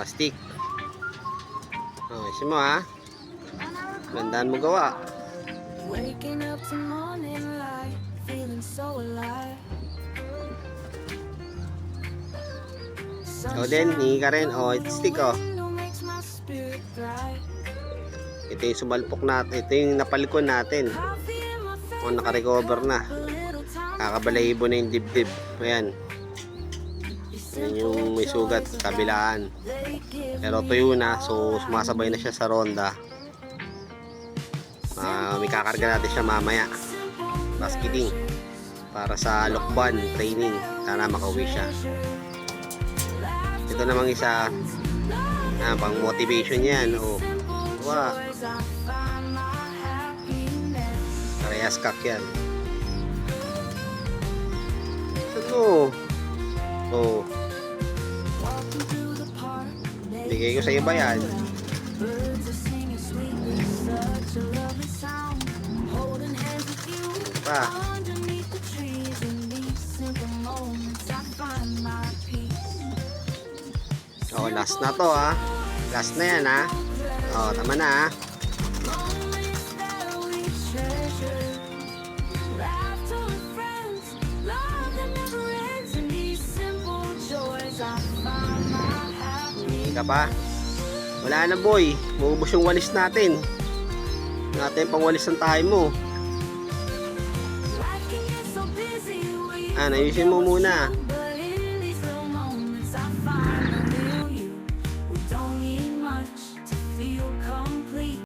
Stick. Isin mo ha. Gandaan mo gawa. Waking up to morning light, feeling so alive. Ikaw din, hingi ka rin. Stick Ito yung sumalpok natin. Ito yung napalikon natin. Naka-recover na. Kakabalahibo na yung dibdib. Ayan. Ayan yung may sugat sa kabilaan. Pero tuyo na. So sumasabay na siya sa ronda. May kakarga natin siya mamaya. Basketing. Para sa lokban training. Sana makauwi siya. Ito namang isa. Pang motivation yan. Wow. Parehas kak yan. Ano? Bigay ko sa iba yan. Pa. Last na to ha. Last na yan ha. Tama na ha. Hindi ka pa? Wala na boy. Maubos yung walis natin. Natin pang walis ng tayo mo. Ayusin mo muna.